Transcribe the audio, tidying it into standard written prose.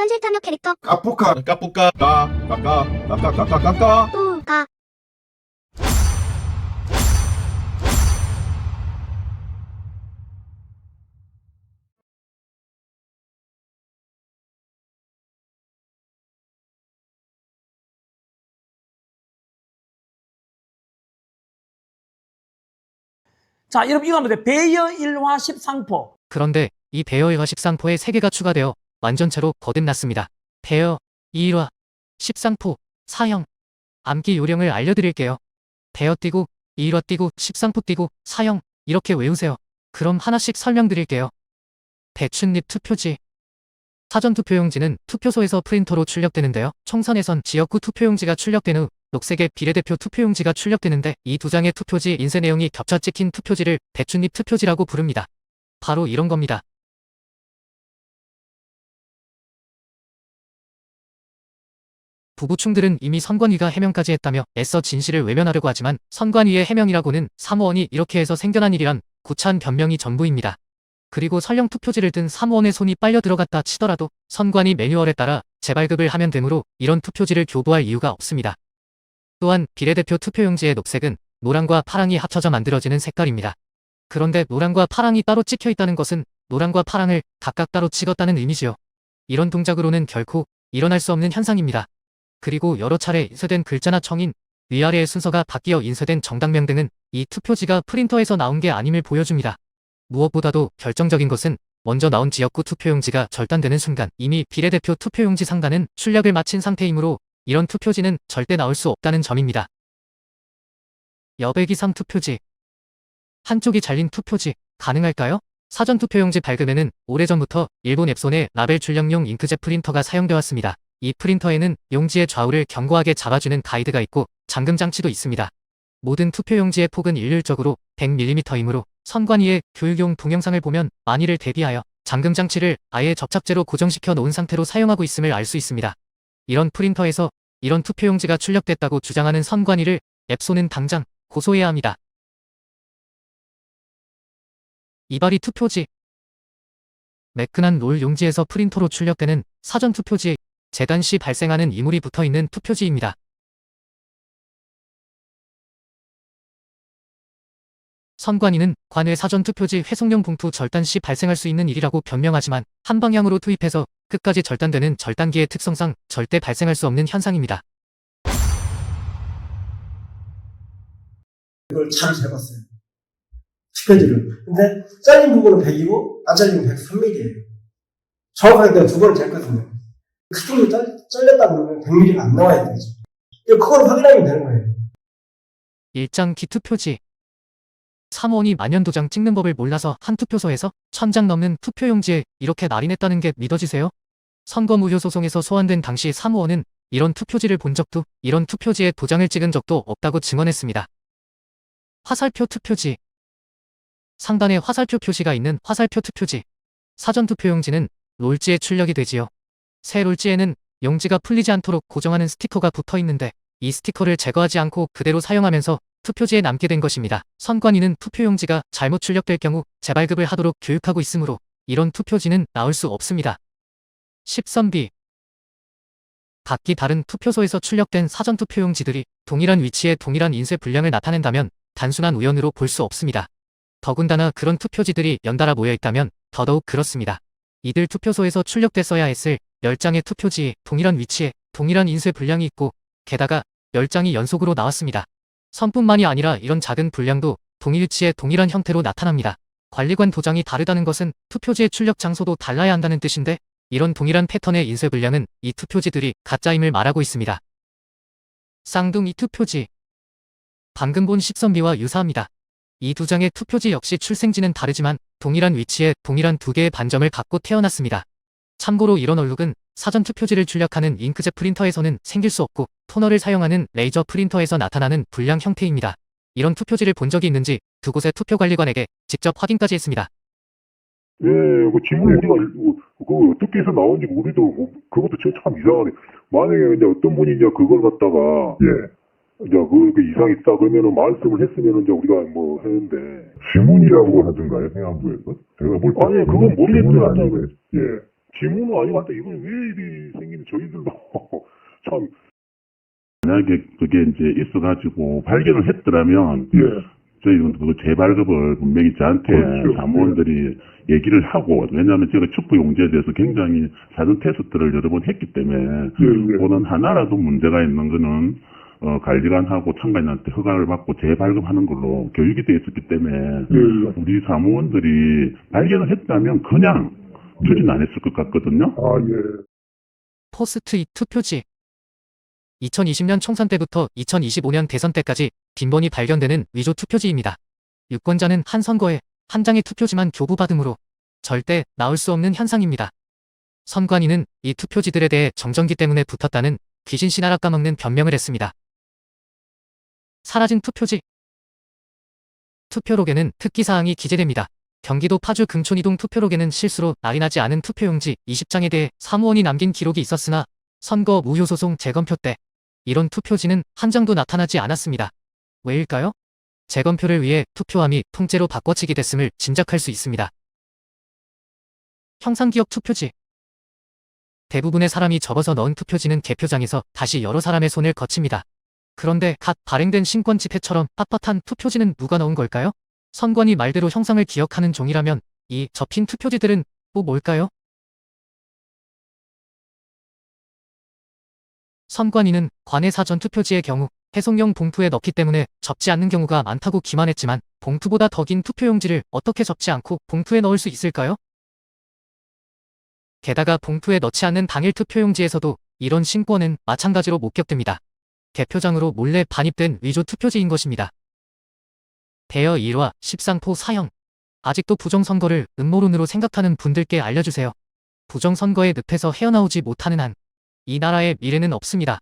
현실 탐욕 캐릭터 까뿌까 까뿌까 까까까까까까까까 뿌가. 자, 여러분 이거 하면 돼. 배여 일화 십상포. 그런데 이 배어일화 십상포에 3개가 추가되어 완전체로 거듭났습니다. 배어, 이일화, 십상포, 사형. 암기 요령을 알려드릴게요. 배어 띄고, 이일화 띄고, 십상포 띄고, 사형. 이렇게 외우세요. 그럼 하나씩 설명드릴게요. 대춘립 투표지. 사전투표용지는 투표소에서 프린터로 출력되는데요. 총선에선 지역구 투표용지가 출력된 후 녹색의 비례대표 투표용지가 출력되는데 이 두 장의 투표지 인쇄 내용이 겹쳐 찍힌 투표지를 대춘립 투표지라고 부릅니다. 바로 이런 겁니다. 부부충들은 이미 선관위가 해명까지 했다며 애써 진실을 외면하려고 하지만 선관위의 해명이라고는 사무원이 이렇게 해서 생겨난 일이란 구차한 변명이 전부입니다. 그리고 설령 투표지를 든 사무원의 손이 빨려 들어갔다 치더라도 선관위 매뉴얼에 따라 재발급을 하면 되므로 이런 투표지를 교부할 이유가 없습니다. 또한 비례대표 투표용지의 녹색은 노랑과 파랑이 합쳐져 만들어지는 색깔입니다. 그런데 노랑과 파랑이 따로 찍혀 있다는 것은 노랑과 파랑을 각각 따로 찍었다는 의미지요. 이런 동작으로는 결코 일어날 수 없는 현상입니다. 그리고 여러 차례 인쇄된 글자나 청인, 위아래의 순서가 바뀌어 인쇄된 정당명 등은 이 투표지가 프린터에서 나온 게 아님을 보여줍니다. 무엇보다도 결정적인 것은 먼저 나온 지역구 투표용지가 절단되는 순간 이미 비례대표 투표용지 상단은 출력을 마친 상태이므로 이런 투표지는 절대 나올 수 없다는 점입니다. 여백이상 투표지. 한쪽이 잘린 투표지 가능할까요? 사전투표용지 발급에는 오래전부터 일본 앱손의 라벨 출력용 잉크젯 프린터가 사용되어 왔습니다. 이 프린터에는 용지의 좌우를 견고하게 잡아주는 가이드가 있고 잠금 장치도 있습니다. 모든 투표용지의 폭은 일률적으로 100mm이므로 선관위의 교육용 동영상을 보면 만일을 대비하여 잠금 장치를 아예 접착제로 고정시켜 놓은 상태로 사용하고 있음을 알 수 있습니다. 이런 프린터에서 이런 투표용지가 출력됐다고 주장하는 선관위를 앱손은 당장 고소해야 합니다. 이발이 투표지. 매끈한 롤 용지에서 프린터로 출력되는 사전투표지에 재단 시 발생하는 이물이 붙어있는 투표지입니다. 선관위는 관외 사전투표지 회송용 봉투 절단 시 발생할 수 있는 일이라고 변명하지만 한 방향으로 투입해서 끝까지 절단되는 절단기의 특성상 절대 발생할 수 없는 현상입니다. 이걸 잘 재봤어요. 투표지를. 근데 잘린 부분은 100이고 안 잘린 부분은 103mm예요. 정확하게 내가 두 번을 쟀거든요. 그쪽이 잘렸다 그러면 100mm가 안 나와야 되죠. 그걸 확인하면 되는 거예요. 일장 기투표지. 사무원이 만연도장 찍는 법을 몰라서 한 투표소에서 1000장 넘는 투표용지에 이렇게 날인했다는 게 믿어지세요? 선거무효 소송에서 소환된 당시 사무원은 이런 투표지를 본 적도 이런 투표지에 도장을 찍은 적도 없다고 증언했습니다. 화살표 투표지. 상단에 화살표 표시가 있는 화살표 투표지. 사전투표용지는 롤지에 출력이 되지요. 새 롤지에는 용지가 풀리지 않도록 고정하는 스티커가 붙어 있는데 이 스티커를 제거하지 않고 그대로 사용하면서 투표지에 남게 된 것입니다. 선관위는 투표용지가 잘못 출력될 경우 재발급을 하도록 교육하고 있으므로 이런 투표지는 나올 수 없습니다. 10선비. 각기 다른 투표소에서 출력된 사전투표용지들이 동일한 위치에 동일한 인쇄 분량을 나타낸다면 단순한 우연으로 볼 수 없습니다. 더군다나 그런 투표지들이 연달아 모여 있다면 더더욱 그렇습니다. 이들 투표소에서 출력됐어야 했을 10장의 투표지에 동일한 위치에 동일한 인쇄 분량이 있고 게다가 10장이 연속으로 나왔습니다. 선뿐만이 아니라 이런 작은 분량도 동일 위치에 동일한 형태로 나타납니다. 관리관 도장이 다르다는 것은 투표지의 출력 장소도 달라야 한다는 뜻인데 이런 동일한 패턴의 인쇄 분량은 이 투표지들이 가짜임을 말하고 있습니다. 쌍둥이 투표지. 방금 본 10선비와 유사합니다. 이 두 장의 투표지 역시 출생지는 다르지만 동일한 위치에 동일한 두 개의 반점을 갖고 태어났습니다. 참고로 이런 얼룩은 사전 투표지를 출력하는 잉크젯 프린터에서는 생길 수 없고 토너를 사용하는 레이저 프린터에서 나타나는 불량 형태입니다. 이런 투표지를 본 적이 있는지 두 곳의 투표관리관에게 직접 확인까지 했습니다. 예, 그 질문 우리가 그 어떻게 해서 나온지 우리도 그것도 참 이상하네. 만약에 이제 어떤 분이 이제 그걸 갖다가 이제 그 이상이 있다 그러면은 말씀을 했으면은 이제 우리가 뭐 했는데 지문이라고 하던가요, 행안부에서? 제가 볼 때. 아니 그건 모르겠더라고요. 예. 지문은 아니고 한데 이건 왜 일이 생기는 저희들도 참. 만약에 그게 이제 있어가지고 발견을 했더라면 예. 저희는 그 재발급을 분명히 저한테 그렇죠. 사무원들이 얘기를 하고, 왜냐하면 제가 축구 용지에 대해서 굉장히 사전 테스트를 여러 번 했기 때문에 예. 그거는 하나라도 문제가 있는 거는 관리관하고 참관인한테 허가를 받고 재발급하는 걸로 교육이 되어 있었기 때문에 예. 우리 사무원들이 발견을 했다면 그냥 추진 안 했을 것 같거든요. 아, 예. 포스트잇 투표지. 2020년 총선 때부터 2025년 대선 때까지 빈번히 발견되는 위조 투표지입니다. 유권자는 한 선거에 한 장의 투표지만 교부받음으로 절대 나올 수 없는 현상입니다. 선관위는 이 투표지들에 대해 정전기 때문에 붙었다는 귀신 씨나라 까먹는 변명을 했습니다. 사라진 투표지. 투표록에는 특기사항이 기재됩니다. 경기도 파주 금촌이동 투표록에는 실수로 날인하지 않은 투표용지 20장에 대해 사무원이 남긴 기록이 있었으나 선거 무효소송 재검표 때 이런 투표지는 한 장도 나타나지 않았습니다. 왜일까요? 재검표를 위해 투표함이 통째로 바꿔치기 됐음을 짐작할 수 있습니다. 형상기억 투표지. 대부분의 사람이 접어서 넣은 투표지는 개표장에서 다시 여러 사람의 손을 거칩니다. 그런데 갓 발행된 신권 집회처럼 빳빳한 투표지는 누가 넣은 걸까요? 선관위 말대로 형상을 기억하는 종이라면 이 접힌 투표지들은 또 뭘까요? 선관위는 관내 사전 투표지의 경우 해송용 봉투에 넣기 때문에 접지 않는 경우가 많다고 기만했지만 봉투보다 더 긴 투표용지를 어떻게 접지 않고 봉투에 넣을 수 있을까요? 게다가 봉투에 넣지 않는 당일 투표용지에서도 이런 신권은 마찬가지로 목격됩니다. 개표장으로 몰래 반입된 위조 투표지인 것입니다. 대여 1화 10상포 사형. 아직도 부정선거를 음모론으로 생각하는 분들께 알려주세요. 부정선거의 늪에서 헤어나오지 못하는 한 이 나라의 미래는 없습니다.